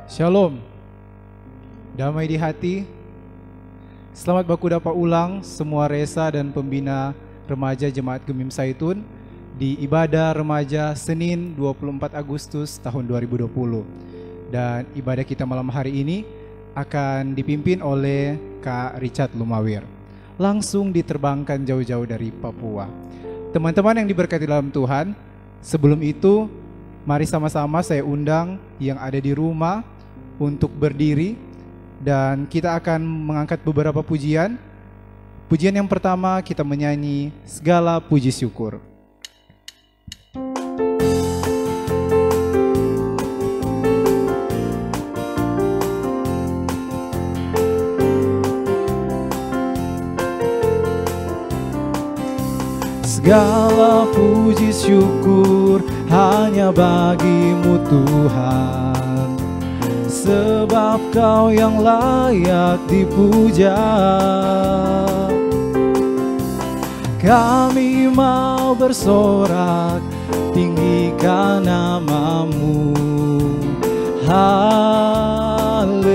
Shalom, damai di hati. Selamat baku dapat ulang semua resa dan pembina remaja Jemaat Gemim Saitun di ibadah remaja Senin 24 Agustus tahun 2020. Dan ibadah kita malam hari ini akan dipimpin oleh Kak Richard Lumawir. Langsung diterbangkan jauh-jauh dari Papua. Teman-teman yang diberkati dalam Tuhan, sebelum itu mari sama-sama saya undang yang ada di rumah untuk berdiri dan kita akan mengangkat beberapa pujian. Pujian yang pertama kita menyanyi Segala Puji Syukur. Segala puji syukur hanya bagimu Tuhan, sebab Kau yang layak dipuja. Kami mau bersorak, tinggikan nama-Mu. Haleluya.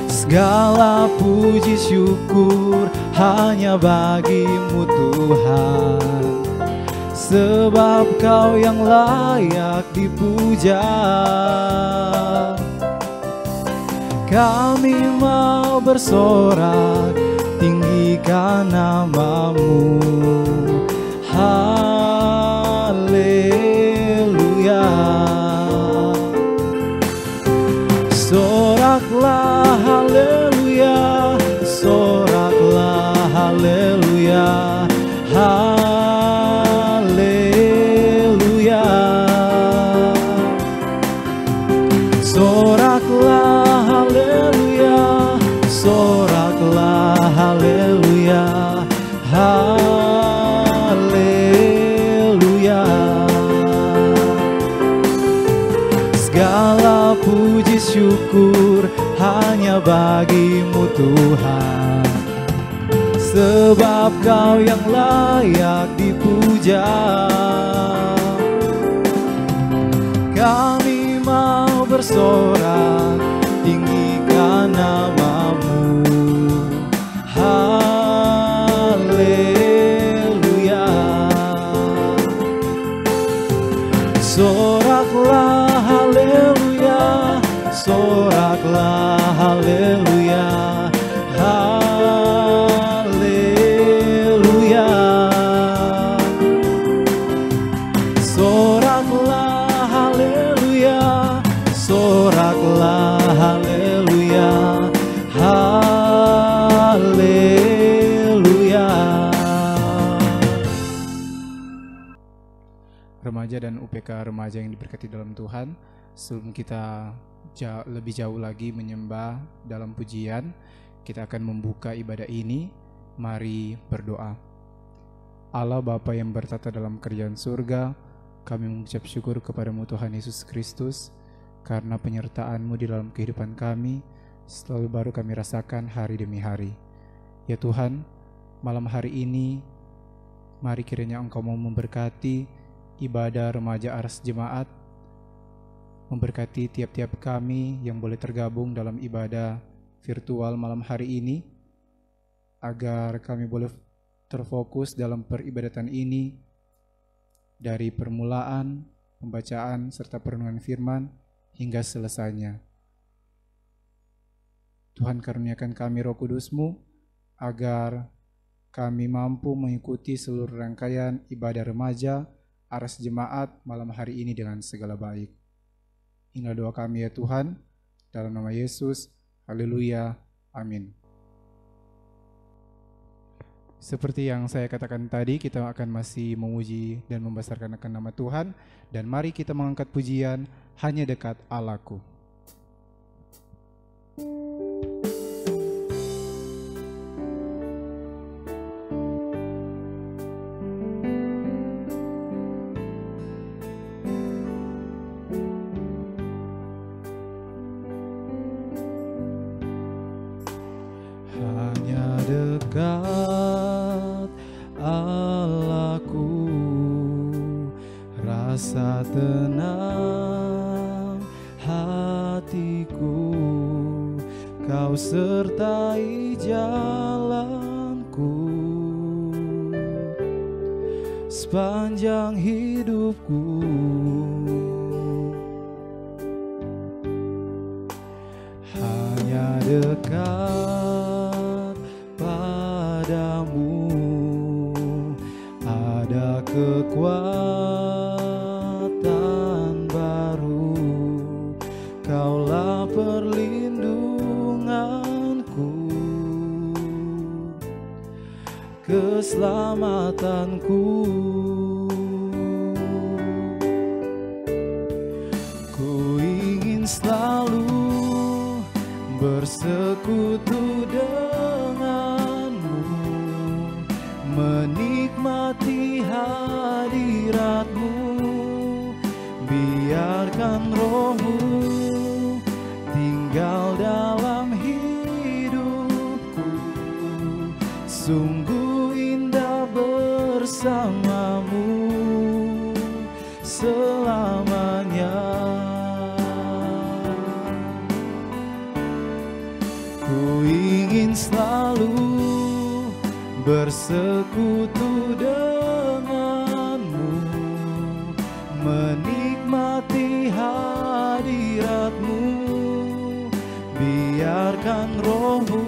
Segala puji syukur hanya bagimu Tuhan, sebab Kau yang layak dipuja. Kami mau bersorak, tinggikan nama-Mu. Haleluya. Soraklah haleluya, soraklah haleluya. Haleluya. Soraklah haleluya, soraklah haleluya. Haleluya. Segala puji syukur hanya bagimu Tuhan, sebab Kau yang layak dipuja. Kami mau bersorak, tinggikan nama-Mu. Haleluya. Soraklah haleluya, soraklah haleluya. Haleluya. Soraklah haleluya, soraklah haleluya. Haleluya. Remaja dan UPK remaja yang diberkati dalam Tuhan, sebelum kita lebih jauh lagi menyembah dalam pujian, kita akan membuka ibadah ini. Mari berdoa. Allah Bapa yang bertata dalam kerajaan surga, kami mengucap syukur kepadamu Tuhan Yesus Kristus, karena penyertaan-Mu di dalam kehidupan kami selalu baru kami rasakan hari demi hari. Ya Tuhan, malam hari ini mari kiranya Engkau mau memberkati ibadah remaja Ars Jemaat, memberkati tiap-tiap kami yang boleh tergabung dalam ibadah virtual malam hari ini, agar kami boleh terfokus dalam peribadatan ini dari permulaan, pembacaan, serta perenungan firman hingga selesainya. Tuhan karuniakan kami Roh Kudus-Mu, agar kami mampu mengikuti seluruh rangkaian ibadah remaja Ars Jemaat malam hari ini dengan segala baik. Inilah doa kami ya Tuhan, dalam nama Yesus, haleluya, amin. Seperti yang saya katakan tadi, kita akan masih memuji dan membesarkan akan nama Tuhan, dan mari kita mengangkat pujian Hanya Dekat Allahku. Hanya dekat tenang hatiku, Kau sertai jalanku sepanjang hidupku. Hanya dekat padamu ada kekuatan baru, Kaulah perlindunganku, keselamatanku. Ku ingin selalu bersekutu denganmu, menikmati hadiratmu. Biarkan rohmu tinggal dalam hidupku, sungguh indah bersamamu selamanya. Ku ingin selalu bersekutu denganmu, menikmati hadiratmu. Biarkan rohmu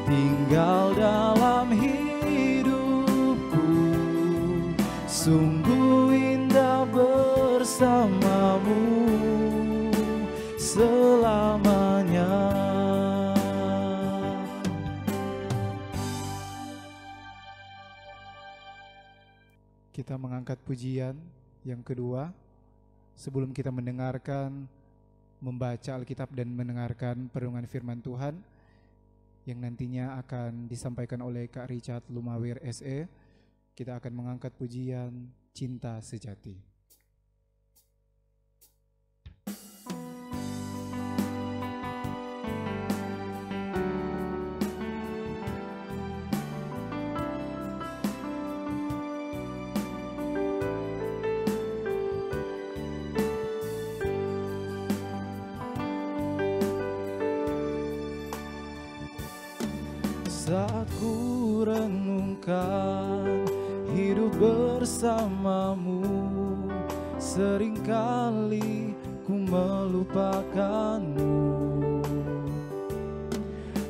tinggal dalam hidupku, sungguh indah bersamamu selamanya. Kita mengangkat pujian yang kedua sebelum kita mendengarkan, membaca Alkitab dan mendengarkan perenungan firman Tuhan yang nantinya akan disampaikan oleh Kak Richard Lumawir SE. Kita akan mengangkat pujian Cinta Sejati. Saat ku renungkan hidup bersamamu, seringkali ku melupakanmu.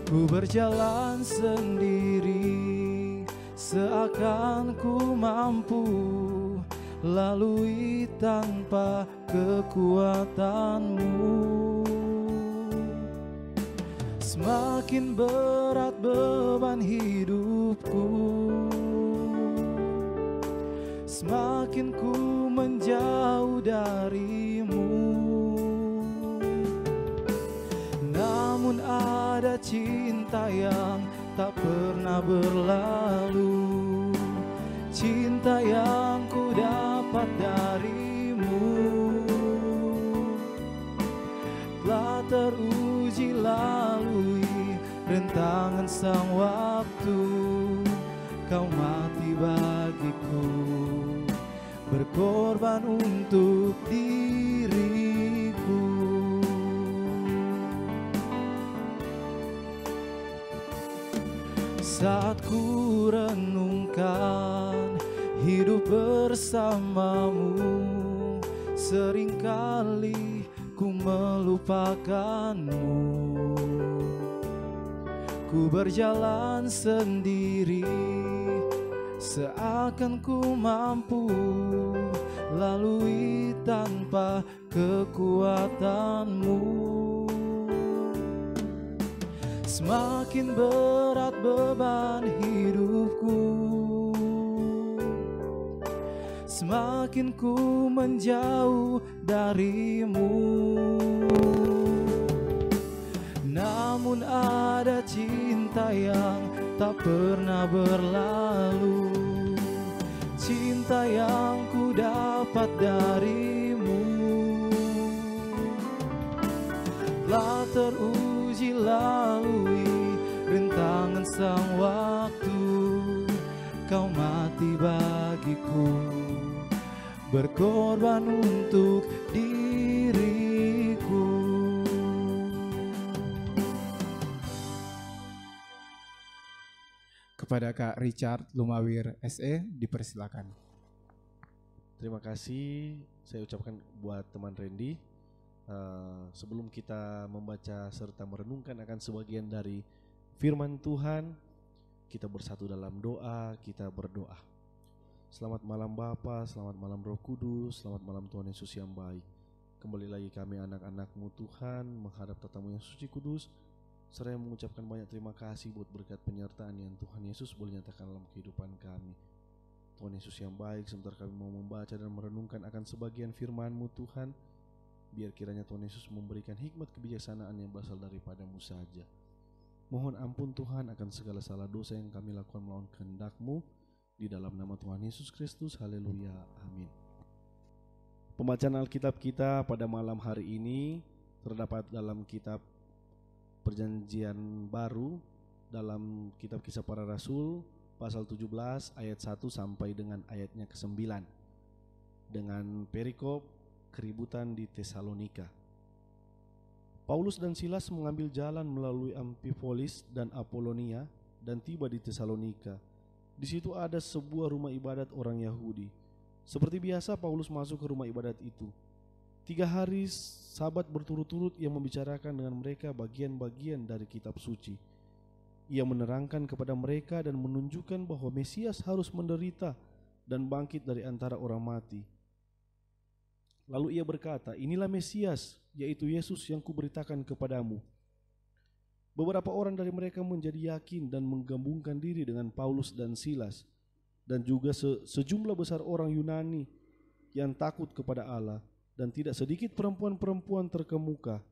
Ku berjalan sendiri, seakan ku mampu lalui tanpa kekuatanmu. Semakin berat beban hidupku, semakin ku menjauh darimu. Namun ada cinta yang tak pernah berlalu, cinta yang ku dapat darimu. Telah teruji lalui rentangan sang waktu, Kau mati bagiku, berkorban untuk diriku. Saat ku renungkan hidup bersamamu, seringkali ku melupakanmu. Ku berjalan sendiri, seakan ku mampu lalui tanpa kekuatanmu. Semakin berat beban hidupku, semakin ku menjauh darimu. Namun ada cinta yang tak pernah berlalu, cinta yang ku dapat darimu. Telah teruji lalui rintangan sang waktu, Kau mati bagiku, berkorban untuk diriku. Kepada Kak Richard Lumawir SE dipersilakan. Terima kasih saya ucapkan buat teman Randy. Sebelum kita membaca serta merenungkan akan sebagian dari firman Tuhan, kita bersatu dalam doa, kita berdoa. Selamat malam Bapa, selamat malam Roh Kudus, selamat malam Tuhan Yesus yang baik. Kembali lagi kami anak-anak-Mu Tuhan menghadap tatamu yang suci kudus, seraya mengucapkan banyak terima kasih buat berkat penyertaan yang Tuhan Yesus boleh nyatakan dalam kehidupan kami. Tuhan Yesus yang baik, sebentar kami mau membaca dan merenungkan akan sebagian firman-Mu Tuhan. Biar kiranya Tuhan Yesus memberikan hikmat kebijaksanaan yang berasal daripada-Mu saja. Mohon ampun Tuhan akan segala salah dosa yang kami lakukan melawan kehendak-Mu. Di dalam nama Tuhan Yesus Kristus, haleluya, amin. Pembacaan Alkitab kita pada malam hari ini terdapat dalam kitab Perjanjian Baru, dalam kitab Kisah Para Rasul pasal 17 ayat 1 sampai dengan ayatnya ke-9, dengan perikop keributan di Tesalonika. Paulus dan Silas mengambil jalan melalui Amfipolis dan Apolonia dan tiba di Tesalonika. Di situ ada sebuah rumah ibadat orang Yahudi. Seperti biasa Paulus masuk ke rumah ibadat itu. 3 hari Sabat berturut-turut ia membicarakan dengan mereka bagian-bagian dari kitab suci. Ia menerangkan kepada mereka dan menunjukkan bahwa Mesias harus menderita dan bangkit dari antara orang mati. Lalu ia berkata, inilah Mesias, yaitu Yesus yang kuberitakan kepadamu. Beberapa orang dari mereka menjadi yakin dan menggabungkan diri dengan Paulus dan Silas, dan juga sejumlah besar orang Yunani yang takut kepada Allah, dan tidak sedikit perempuan-perempuan terkemuka.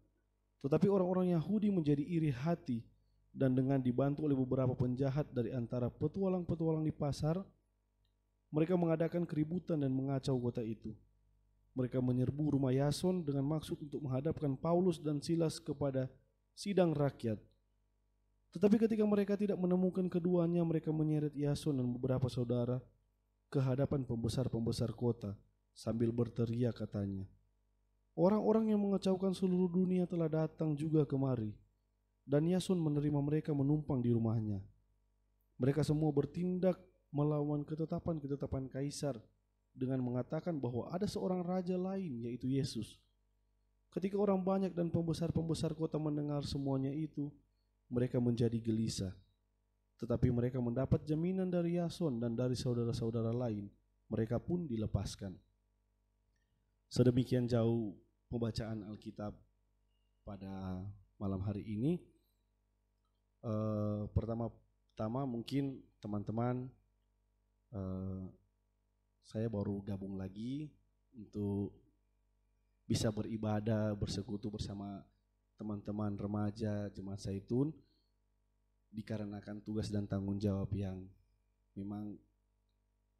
Tetapi orang-orang Yahudi menjadi iri hati, dan dengan dibantu oleh beberapa penjahat dari antara petualang-petualang di pasar, mereka mengadakan keributan dan mengacau kota itu. Mereka menyerbu rumah Yason dengan maksud untuk menghadapkan Paulus dan Silas kepada sidang rakyat. Tetapi ketika mereka tidak menemukan keduanya, mereka menyeret Yason dan beberapa saudara ke hadapan pembesar-pembesar kota sambil berteriak katanya, orang-orang yang mengacaukan seluruh dunia telah datang juga kemari. Dan Yason menerima mereka menumpang di rumahnya. Mereka semua bertindak melawan ketetapan-ketetapan Kaisar dengan mengatakan bahwa ada seorang raja lain, yaitu Yesus. Ketika orang banyak dan pembesar-pembesar kota mendengar semuanya itu, mereka menjadi gelisah. Tetapi mereka mendapat jaminan dari Yason dan dari saudara-saudara lain. Mereka pun dilepaskan. Sedemikian jauh pembacaan Alkitab pada malam hari ini. Pertama mungkin teman-teman, saya baru gabung lagi untuk bisa beribadah, bersekutu bersama teman-teman remaja Jemaat Zaitun, dikarenakan tugas dan tanggung jawab yang memang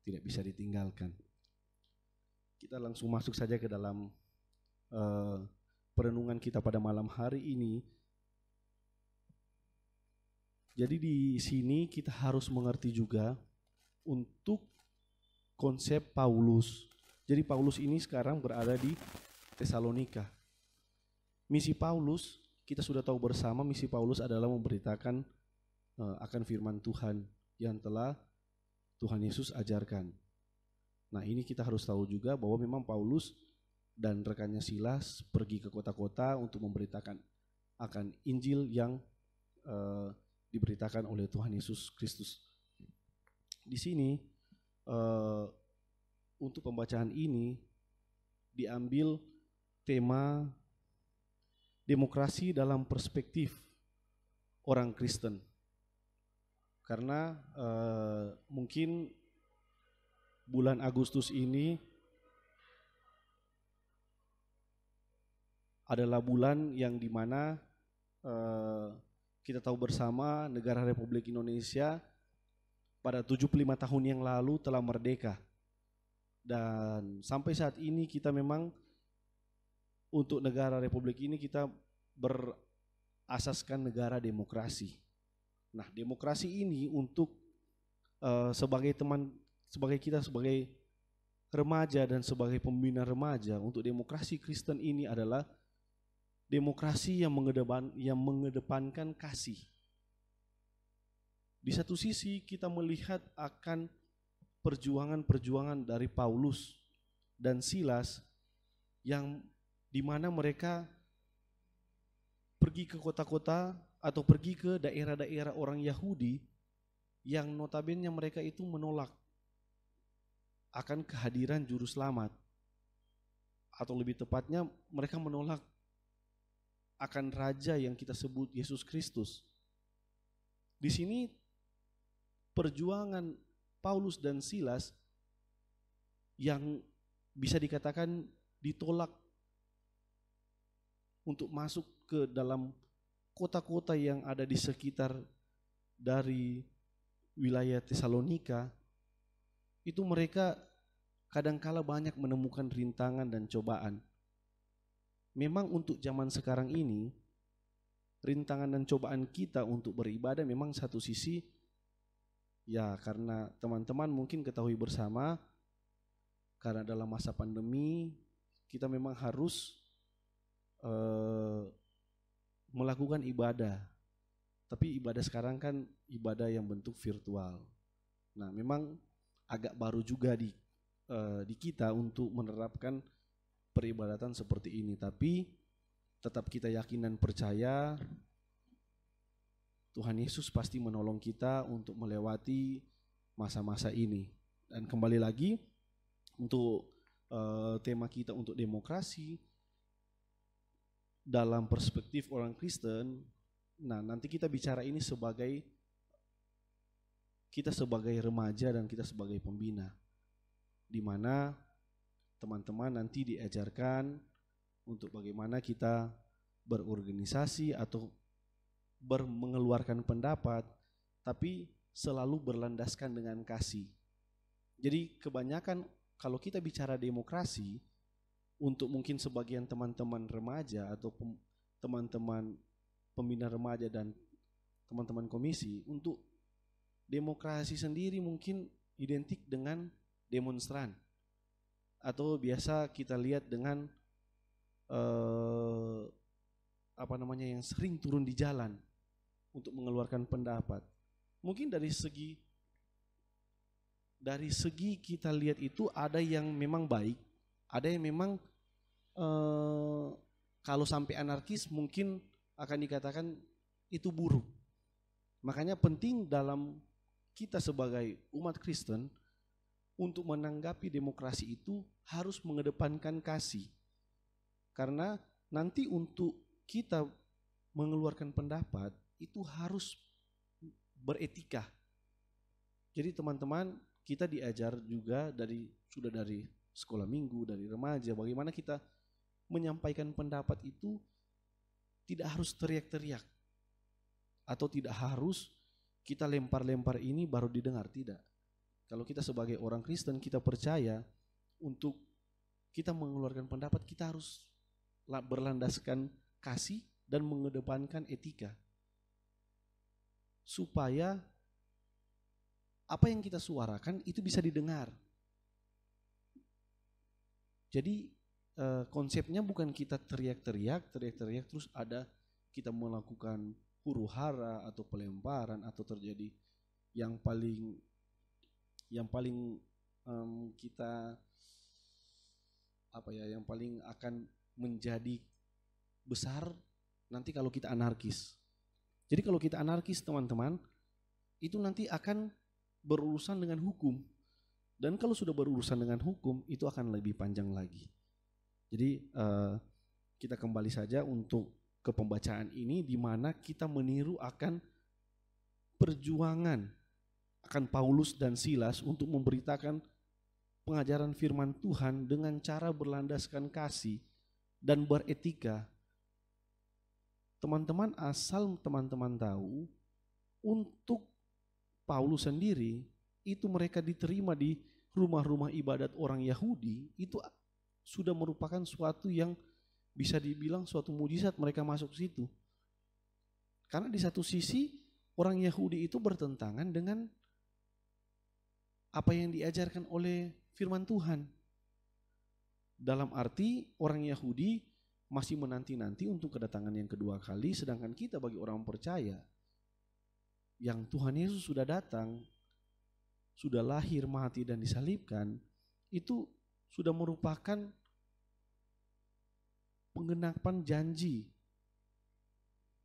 tidak bisa ditinggalkan. Kita langsung masuk saja ke dalam perenungan kita pada malam hari ini. Jadi di sini kita harus mengerti juga untuk konsep Paulus. Jadi Paulus ini sekarang berada di Tesalonika. Misi Paulus, kita sudah tahu bersama, misi Paulus adalah memberitakan akan firman Tuhan yang telah Tuhan Yesus ajarkan. Nah, ini kita harus tahu juga bahwa memang Paulus dan rekannya Silas pergi ke kota-kota untuk memberitakan akan Injil yang diberitakan oleh Tuhan Yesus Kristus. Di sini untuk pembacaan ini diambil tema demokrasi dalam perspektif orang Kristen. Karena mungkin bulan Agustus ini adalah bulan yang dimana kita tahu bersama negara Republik Indonesia pada 75 tahun yang lalu telah merdeka. Dan sampai saat ini kita memang untuk negara Republik ini kita berasaskan negara demokrasi. Nah, demokrasi ini untuk sebagai kita sebagai remaja dan sebagai pembina remaja untuk demokrasi Kristen ini adalah demokrasi yang mengedepankan kasih. Di satu sisi kita melihat akan perjuangan-perjuangan dari Paulus dan Silas yang dimana mereka pergi ke kota-kota atau pergi ke daerah-daerah orang Yahudi yang notabene mereka itu menolak akan kehadiran juru selamat, atau lebih tepatnya mereka menolak akan raja yang kita sebut Yesus Kristus. Di sini perjuangan Paulus dan Silas yang bisa dikatakan ditolak untuk masuk ke dalam kota-kota yang ada di sekitar dari wilayah Tesalonika, itu mereka kadangkala banyak menemukan rintangan dan cobaan. Memang untuk zaman sekarang ini, rintangan dan cobaan kita untuk beribadah memang satu sisi, ya karena teman-teman mungkin ketahui bersama, karena dalam masa pandemi kita memang harus melakukan ibadah. Tapi ibadah sekarang kan ibadah yang bentuk virtual. Nah, memang agak baru juga di kita untuk menerapkan peribadatan seperti ini. Tapi tetap kita yakin dan percaya Tuhan Yesus pasti menolong kita untuk melewati masa-masa ini. Dan kembali lagi untuk tema kita untuk demokrasi dalam perspektif orang Kristen. Nah, nanti kita bicara ini sebagai kita sebagai remaja dan kita sebagai pembina, di mana teman-teman nanti diajarkan untuk bagaimana kita berorganisasi atau mengeluarkan pendapat, tapi selalu berlandaskan dengan kasih. Jadi kebanyakan kalau kita bicara demokrasi, untuk mungkin sebagian teman-teman remaja atau teman-teman pembina remaja dan teman-teman komisi, untuk demokrasi sendiri mungkin identik dengan demonstran, atau biasa kita lihat dengan yang sering turun di jalan untuk mengeluarkan pendapat. Mungkin dari segi kita lihat itu ada yang memang baik, ada yang memang kalau sampai anarkis mungkin akan dikatakan itu buruk. Makanya penting dalam kita sebagai umat Kristen untuk menanggapi demokrasi itu harus mengedepankan kasih. Karena nanti untuk kita mengeluarkan pendapat itu harus beretika. Jadi teman-teman, kita diajar juga dari sekolah minggu, dari remaja, bagaimana kita menyampaikan pendapat itu tidak harus teriak-teriak, atau tidak harus kita lempar-lempar ini baru didengar, tidak. Kalau kita sebagai orang Kristen, kita percaya untuk kita mengeluarkan pendapat kita harus berlandaskan kasih dan mengedepankan etika, supaya apa yang kita suarakan itu bisa didengar. Jadi konsepnya bukan kita teriak-teriak terus ada kita melakukan huru hara atau pelemparan atau terjadi yang paling kita yang paling akan menjadi besar nanti kalau kita anarkis. Jadi kalau kita anarkis teman-teman, itu nanti akan berurusan dengan hukum. Dan kalau sudah berurusan dengan hukum, itu akan lebih panjang lagi. Jadi kita kembali saja untuk ke pembacaan ini, di mana kita meniru akan perjuangan akan Paulus dan Silas untuk memberitakan pengajaran firman Tuhan dengan cara berlandaskan kasih dan beretika. Teman-teman, asal teman-teman tahu, untuk Paulus sendiri itu mereka diterima di rumah-rumah ibadat orang Yahudi, itu sudah merupakan suatu yang bisa dibilang suatu mujizat mereka masuk situ. Karena di satu sisi orang Yahudi itu bertentangan dengan apa yang diajarkan oleh firman Tuhan. Dalam arti orang Yahudi masih menanti-nanti untuk kedatangan yang kedua kali, sedangkan kita bagi orang percaya yang Tuhan Yesus sudah datang, sudah lahir, mati dan disalibkan, itu sudah merupakan penggenapan janji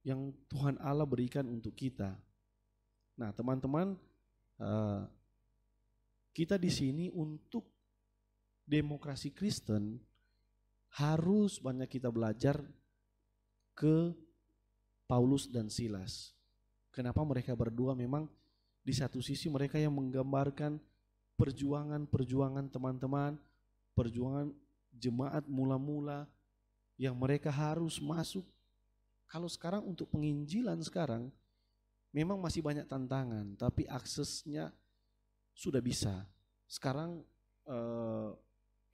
yang Tuhan Allah berikan untuk kita. Nah, teman-teman, kita di sini untuk demokrasi Kristen harus banyak kita belajar ke Paulus dan Silas. Kenapa mereka berdua memang di satu sisi mereka yang menggambarkan perjuangan teman-teman, perjuangan jemaat mula-mula yang mereka harus masuk. Kalau sekarang untuk penginjilan sekarang memang masih banyak tantangan, tapi aksesnya sudah bisa. Sekarang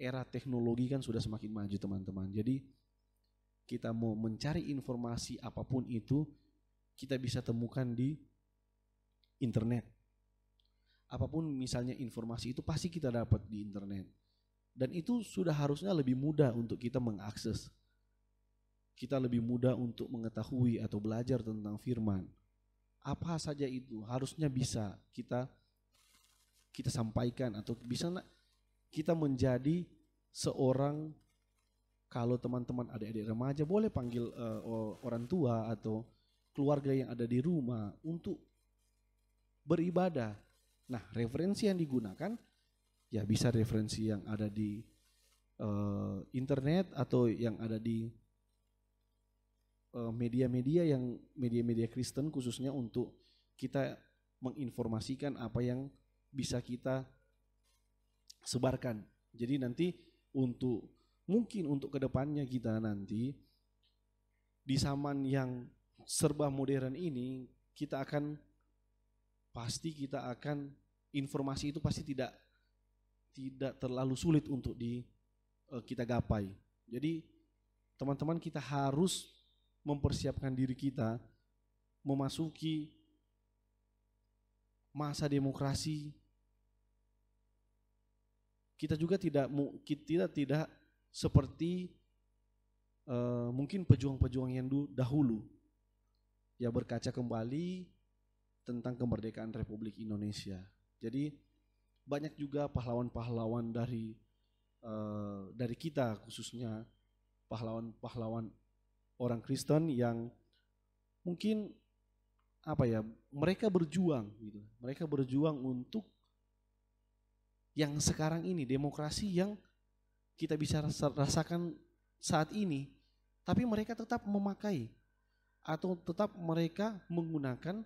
era teknologi kan sudah semakin maju teman-teman. Jadi kita mau mencari informasi apapun itu, kita bisa temukan di internet. Apapun misalnya informasi itu pasti kita dapat di internet. Dan itu sudah harusnya lebih mudah untuk kita mengakses. Kita lebih mudah untuk mengetahui atau belajar tentang firman. Apa saja itu harusnya bisa kita sampaikan atau bisa kita menjadi seorang, kalau teman-teman adik-adik remaja boleh panggil orang tua atau keluarga yang ada di rumah untuk beribadah. Nah, referensi yang digunakan ya bisa referensi yang ada di internet atau yang ada di media-media Kristen, khususnya untuk kita menginformasikan apa yang bisa kita sebarkan. Jadi nanti mungkin untuk kedepannya kita nanti di zaman yang serba modern ini kita akan informasi itu pasti tidak terlalu sulit untuk kita gapai. Jadi teman-teman, kita harus mempersiapkan diri kita memasuki masa demokrasi. Kita juga tidak seperti mungkin pejuang-pejuang yang dahulu ya, berkaca kembali tentang kemerdekaan Republik Indonesia. Jadi banyak juga pahlawan-pahlawan dari kita, khususnya pahlawan-pahlawan orang Kristen yang mungkin mereka berjuang gitu. Mereka berjuang untuk yang sekarang ini, demokrasi yang kita bisa rasakan saat ini, tapi mereka tetap memakai atau tetap mereka menggunakan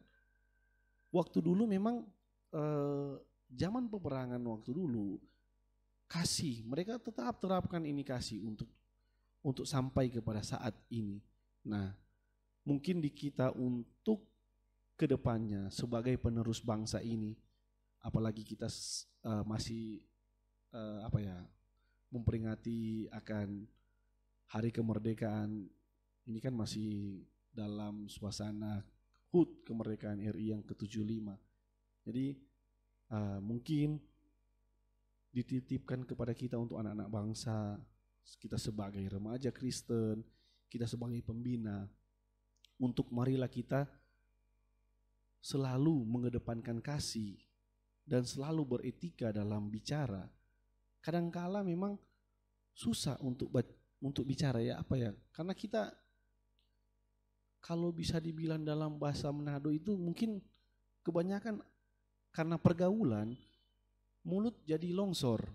waktu dulu memang zaman peperangan waktu dulu kasih, mereka tetap terapkan ini kasih untuk sampai kepada saat ini. Nah, mungkin di kita untuk kedepannya sebagai penerus bangsa ini, apalagi kita masih memperingati akan hari kemerdekaan ini, kan masih dalam suasana HUT kemerdekaan RI yang ke-75. Jadi mungkin dititipkan kepada kita untuk anak-anak bangsa, kita sebagai remaja Kristen, kita sebagai pembina, untuk marilah kita selalu mengedepankan kasih dan selalu beretika dalam bicara. Kadangkala memang susah untuk bicara karena kita kalau bisa dibilang dalam bahasa Manado itu mungkin kebanyakan karena pergaulan mulut jadi longsor.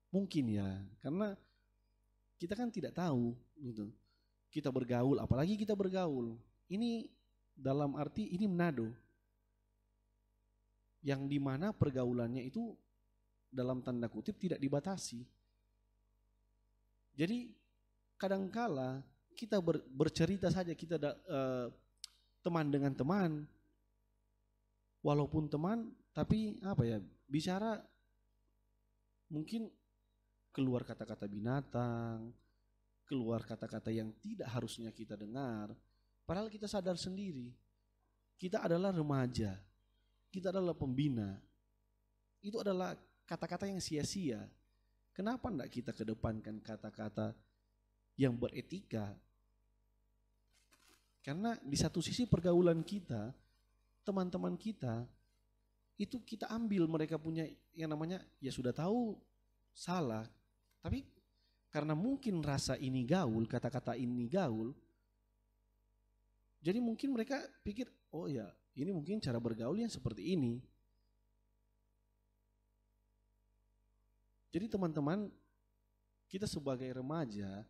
Mungkin ya, karena kita kan tidak tahu gitu. Kita bergaul, apalagi kita bergaul. Ini dalam arti ini Manado, yang dimana pergaulannya itu dalam tanda kutip tidak dibatasi. Jadi kadangkala kita bercerita saja, kita teman dengan teman, walaupun teman, tapi bicara mungkin keluar kata-kata binatang, keluar kata-kata yang tidak harusnya kita dengar. Padahal kita sadar sendiri, kita adalah remaja, kita adalah pembina. Itu adalah kata-kata yang sia-sia. Kenapa enggak kita kedepankan kata-kata yang beretika? Karena di satu sisi pergaulan kita, teman-teman kita, itu kita ambil mereka punya yang namanya ya sudah tahu salah. Tapi karena mungkin rasa ini gaul, kata-kata ini gaul, jadi mungkin mereka pikir, oh ya ini mungkin cara bergaul yang seperti ini. Jadi teman-teman, kita sebagai remaja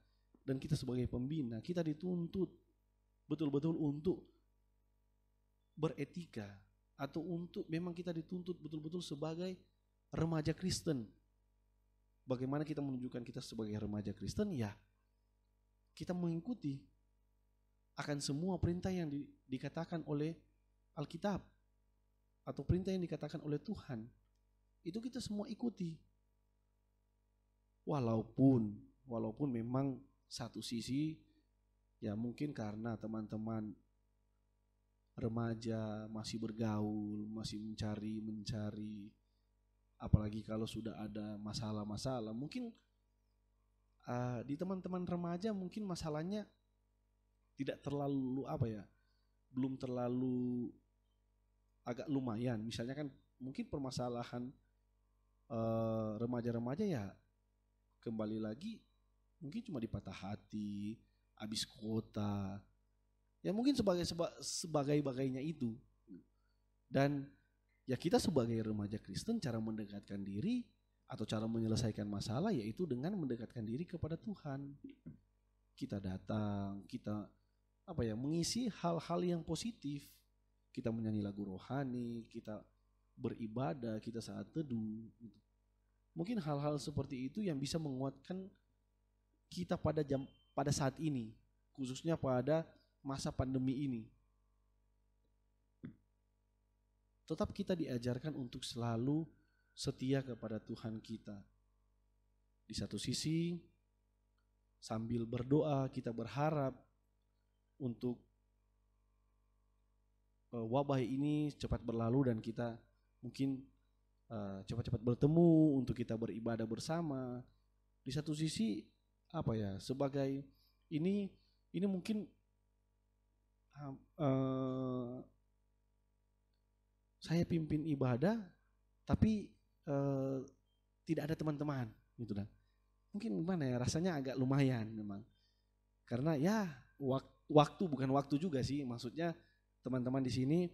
dan kita sebagai pembina, kita dituntut betul-betul untuk beretika, atau untuk memang kita dituntut betul-betul sebagai remaja Kristen. Bagaimana kita menunjukkan kita sebagai remaja Kristen? Ya, kita mengikuti akan semua perintah yang dikatakan oleh Alkitab atau perintah yang dikatakan oleh Tuhan. Itu kita semua ikuti. Walaupun memang satu sisi ya mungkin karena teman-teman remaja masih bergaul, masih mencari, apalagi kalau sudah ada masalah-masalah. Mungkin di teman-teman remaja mungkin masalahnya tidak terlalu belum terlalu agak lumayan. Misalnya kan mungkin permasalahan remaja-remaja ya kembali lagi mungkin cuma dipatah hati, habis kuota, ya mungkin sebagainya itu. Dan ya kita sebagai remaja Kristen cara mendekatkan diri atau cara menyelesaikan masalah yaitu dengan mendekatkan diri kepada Tuhan. Kita datang, kita mengisi hal-hal yang positif. Kita menyanyi lagu rohani, kita beribadah, kita saat teduh. Mungkin hal-hal seperti itu yang bisa menguatkan kita pada saat ini, khususnya pada masa pandemi ini. Tetap kita diajarkan untuk selalu setia kepada Tuhan kita. Di satu sisi, sambil berdoa kita berharap untuk wabah ini cepat berlalu dan kita mungkin cepat-cepat bertemu untuk kita beribadah bersama. Di satu sisi sebagai ini mungkin saya pimpin ibadah tapi tidak ada teman-teman gitu kan. Mungkin gimana ya, rasanya agak lumayan memang. Karena ya waktu bukan waktu juga sih, maksudnya teman-teman di sini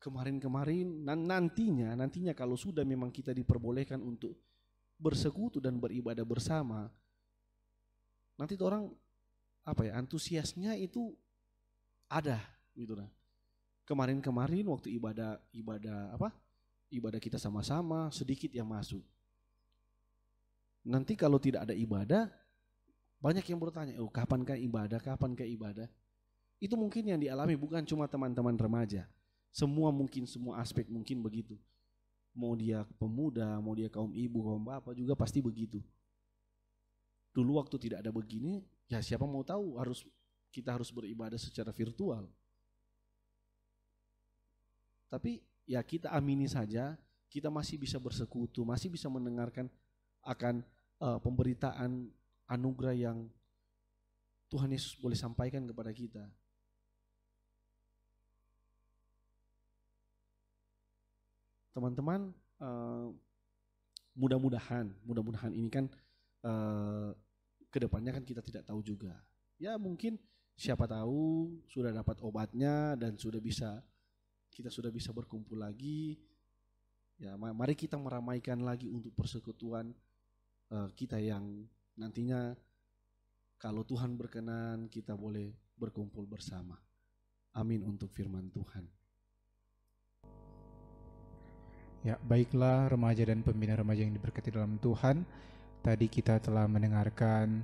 kemarin-kemarin nantinya kalau sudah memang kita diperbolehkan untuk bersekutu dan beribadah bersama, nanti tuh orang antusiasnya itu ada gitu nah. Kemarin waktu ibadah kita sama-sama sedikit yang masuk. Nanti kalau tidak ada ibadah, banyak yang bertanya, kapankah ibadah? Itu mungkin yang dialami bukan cuma teman-teman remaja. Semua aspek mungkin begitu. Mau dia pemuda, mau dia kaum ibu, kaum bapak juga pasti begitu. Dulu waktu tidak ada begini, ya siapa mau tahu kita harus beribadah secara virtual. Tapi ya kita amini saja, kita masih bisa bersekutu, masih bisa mendengarkan akan pemberitaan anugerah yang Tuhan Yesus boleh sampaikan kepada kita. Teman-teman, mudah-mudahan ini kan kedepannya kan kita tidak tahu juga. Ya mungkin siapa tahu sudah dapat obatnya dan kita sudah bisa berkumpul lagi. Ya mari kita meramaikan lagi untuk persekutuan kita yang nantinya kalau Tuhan berkenan kita boleh berkumpul bersama. Amin untuk firman Tuhan. Ya, baiklah remaja dan pembina remaja yang diberkati dalam Tuhan. Tadi kita telah mendengarkan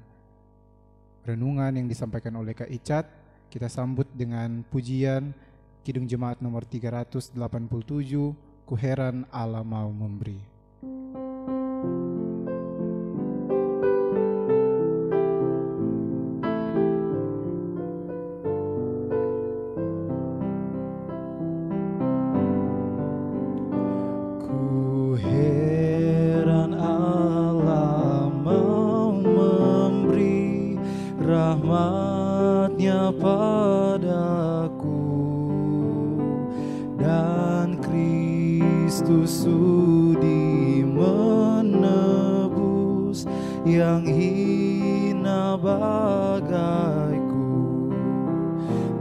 renungan yang disampaikan oleh Kak Icat. Kita sambut dengan pujian Kidung Jemaat nomor 387, Ku heran Allah mau memberi. Ku heran dan Kristus sudi menebus yang hina bagaiku.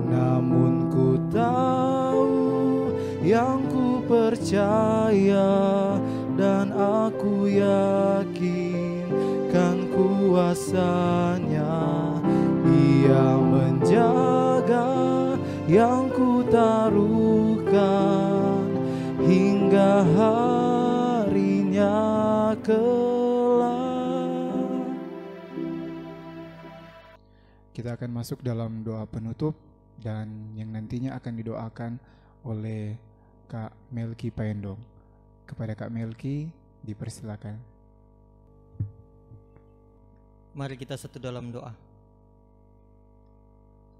Namun ku tahu, yang ku percaya, dan aku yakin kan kuasanya. Ia menjaga yang ku taruhkan hingga harinya kelak. Kita akan masuk dalam doa penutup dan yang nantinya akan didoakan oleh Kak Melki Paendong. Kepada Kak Melki, dipersilakan. Mari kita satu dalam doa.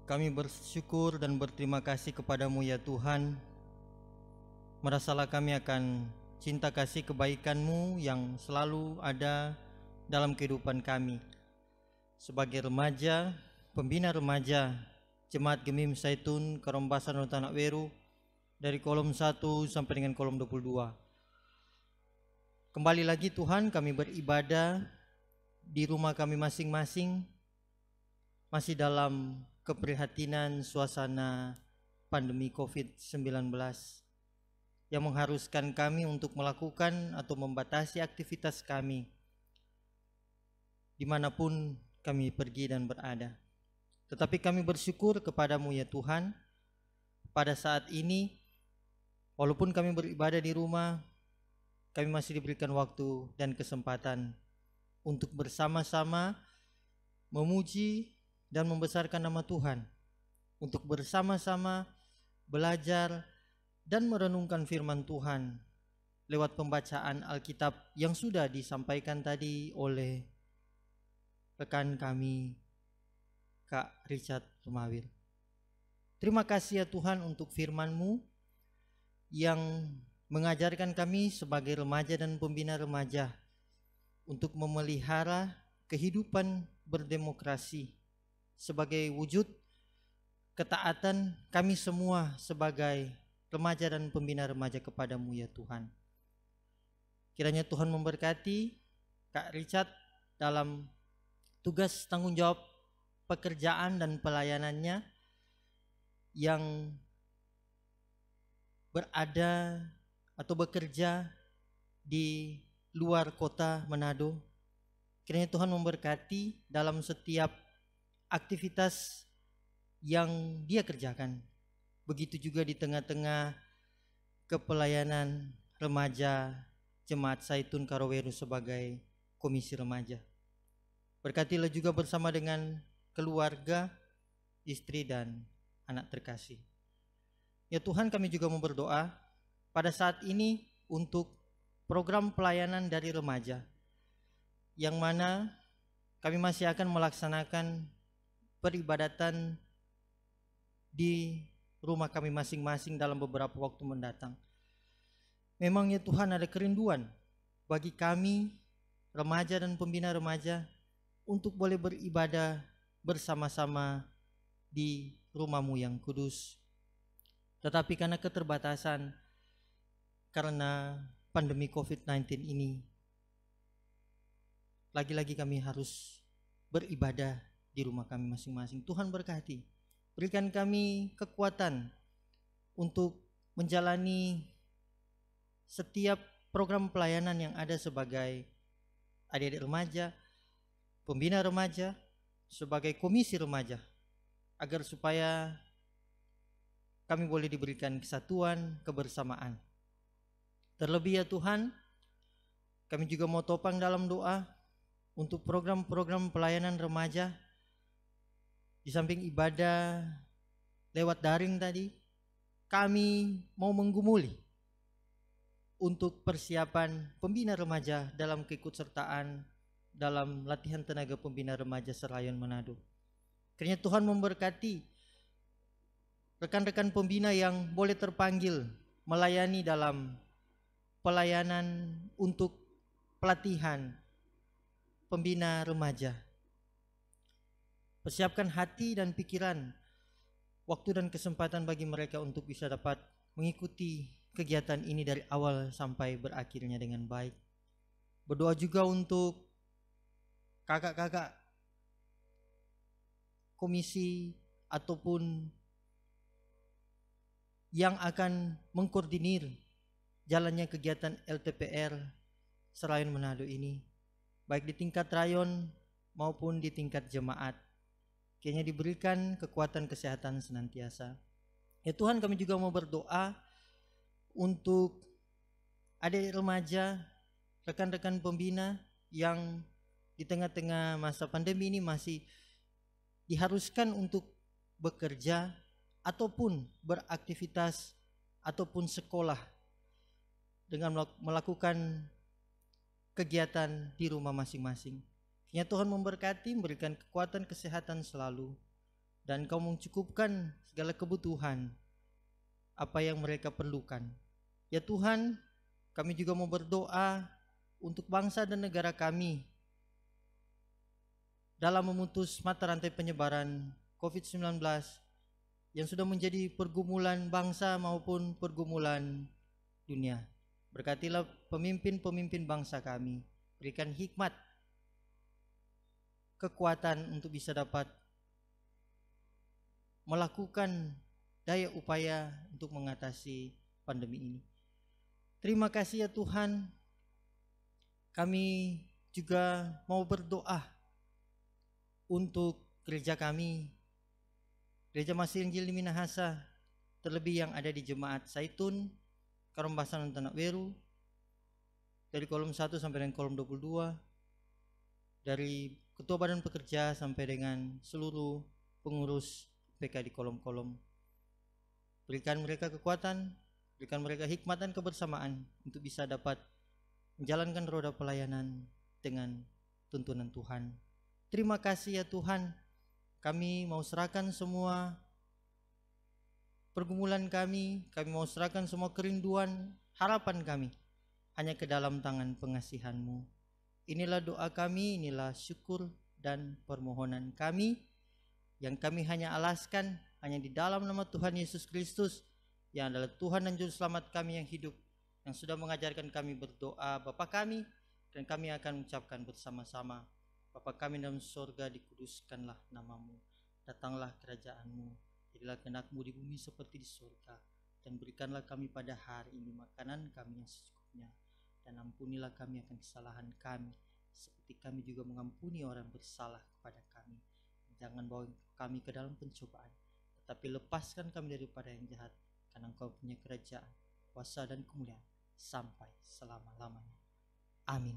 Kami bersyukur dan berterima kasih kepadamu ya Tuhan. Merasalah kami akan cinta kasih kebaikan-Mu yang selalu ada dalam kehidupan kami. Sebagai remaja, pembina remaja, Jemaat Gemim Zaitun Karombasan Tanak Weru, dari kolom 1 sampai dengan kolom 22. Kembali lagi Tuhan, kami beribadah di rumah kami masing-masing, masih dalam keprihatinan suasana pandemi COVID-19 yang mengharuskan kami untuk melakukan atau membatasi aktivitas kami dimanapun kami pergi dan berada. Tetapi kami bersyukur kepadamu ya Tuhan, pada saat ini walaupun kami beribadah di rumah, kami masih diberikan waktu dan kesempatan untuk bersama-sama memuji dan membesarkan nama Tuhan, untuk bersama-sama belajar dan merenungkan firman Tuhan lewat pembacaan Alkitab yang sudah disampaikan tadi oleh rekan kami Kak Richard Rumawir. Terima kasih ya Tuhan untuk firman-Mu yang mengajarkan kami sebagai remaja dan pembina remaja untuk memelihara kehidupan berdemokrasi sebagai wujud ketaatan kami semua sebagai remaja dan pembina remaja kepadamu ya Tuhan. Kiranya Tuhan memberkati Kak Richard dalam tugas tanggung jawab pekerjaan dan pelayanannya yang berada atau bekerja di luar kota Manado. Kiranya Tuhan memberkati dalam setiap aktivitas yang dia kerjakan. Begitu juga di tengah-tengah kepelayanan remaja Jemaat Zaitun Karoweru sebagai komisi remaja. Berkatilah juga bersama dengan keluarga, istri dan anak terkasih. Ya Tuhan, kami juga mau berdoa pada saat ini untuk program pelayanan dari remaja, yang mana kami masih akan melaksanakan peribadatan di rumah kami masing-masing dalam beberapa waktu mendatang. Memang ya Tuhan, ada kerinduan bagi kami remaja dan pembina remaja untuk boleh beribadah bersama-sama di rumah-Mu yang kudus. Tetapi karena keterbatasan, karena pandemi COVID-19 ini, lagi-lagi kami harus beribadah di rumah kami masing-masing. Tuhan berkati, berikan kami kekuatan untuk menjalani setiap program pelayanan yang ada sebagai adik-adik remaja, pembina remaja, sebagai komisi remaja, agar supaya kami boleh diberikan kesatuan, kebersamaan. Terlebih ya Tuhan, kami juga mau topang dalam doa untuk program-program pelayanan remaja. Di samping ibadah lewat daring tadi, kami mau menggumuli untuk persiapan pembina remaja dalam keikutsertaan dalam latihan tenaga pembina remaja Serayon Manado. Kiranya Tuhan memberkati rekan-rekan pembina yang boleh terpanggil melayani dalam pelayanan untuk pelatihan pembina remaja. Persiapkan hati dan pikiran, waktu dan kesempatan bagi mereka untuk bisa dapat mengikuti kegiatan ini dari awal sampai berakhirnya dengan baik. Berdoa juga untuk kakak-kakak komisi ataupun yang akan mengkoordinir jalannya kegiatan LTPR Serayon Manado ini, baik di tingkat rayon maupun di tingkat jemaat. Kiranya diberikan kekuatan kesehatan senantiasa. Ya Tuhan, kami juga mau berdoa untuk adik remaja, rekan-rekan pembina yang di tengah-tengah masa pandemi ini masih diharuskan untuk bekerja ataupun beraktivitas ataupun sekolah dengan melakukan kegiatan di rumah masing-masing. Ya Tuhan memberkati, memberikan kekuatan kesehatan selalu, dan Kau mencukupkan segala kebutuhan apa yang mereka perlukan. Ya Tuhan, kami juga mau berdoa untuk bangsa dan negara kami dalam memutus mata rantai penyebaran COVID-19 yang sudah menjadi pergumulan bangsa maupun pergumulan dunia. Berkatilah pemimpin-pemimpin bangsa kami, berikan hikmat, kekuatan untuk bisa dapat melakukan daya upaya untuk mengatasi pandemi ini. Terima kasih ya Tuhan. Kami juga mau berdoa untuk gereja kami, Gereja Masih Injil di Minahasa, terlebih yang ada di Jemaat Zaitun, Karombasan dan Tanah Weru, dari kolom 1 sampai dengan kolom 22, dari Ketua Badan Pekerja sampai dengan seluruh pengurus PK di kolom-kolom. Berikan mereka kekuatan, berikan mereka hikmat dan kebersamaan untuk bisa dapat menjalankan roda pelayanan dengan tuntunan Tuhan. Terima kasih ya Tuhan, kami mau serahkan semua pergumulan kami mau serahkan semua kerinduan, harapan kami hanya ke dalam tangan pengasihan-Mu. Inilah doa kami, inilah syukur dan permohonan kami, yang kami hanya alaskan hanya di dalam nama Tuhan Yesus Kristus, yang adalah Tuhan dan Juru Selamat kami yang hidup, yang sudah mengajarkan kami berdoa Bapa kami, dan kami akan mengucapkan bersama-sama, Bapa kami dalam surga, dikuduskanlah nama-Mu, datanglah kerajaan-Mu, jadilah kehendak-Mu di bumi seperti di surga, dan berikanlah kami pada hari ini makanan kami yang secukupnya, dan ampunilah kami akan kesalahan kami, seperti kami juga mengampuni orang bersalah kepada kami. Jangan bawa kami ke dalam pencobaan, tetapi lepaskan kami daripada yang jahat, karena Engkau punya kerajaan, kuasa dan kemuliaan sampai selama-lamanya. Amin.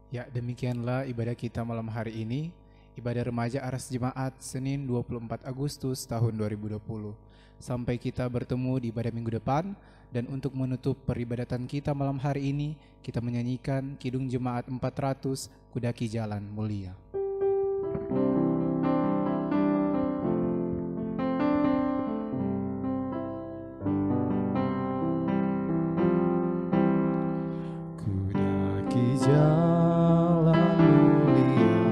Ya, demikianlah ibadah kita malam hari ini, ibadah remaja Aras Jemaat Senin 24 Agustus tahun 2020. Sampai kita bertemu di ibadah minggu depan, dan untuk menutup peribadatan kita malam hari ini, kita menyanyikan Kidung Jemaat 400, Kudaki Jalan Mulia. Kudaki jalan mulia,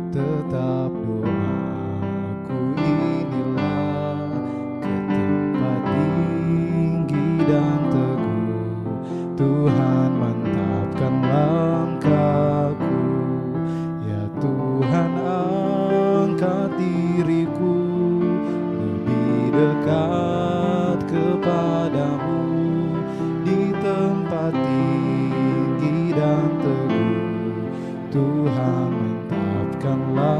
tetap doaku inilah, ke tempat tinggi dan teguh, Tuhan mantapkan langkahku. Ya Tuhan, angkat diriku lebih dekat kepadamu, di tempat tinggi dan teguh, Tuhan mantapkan langkahku.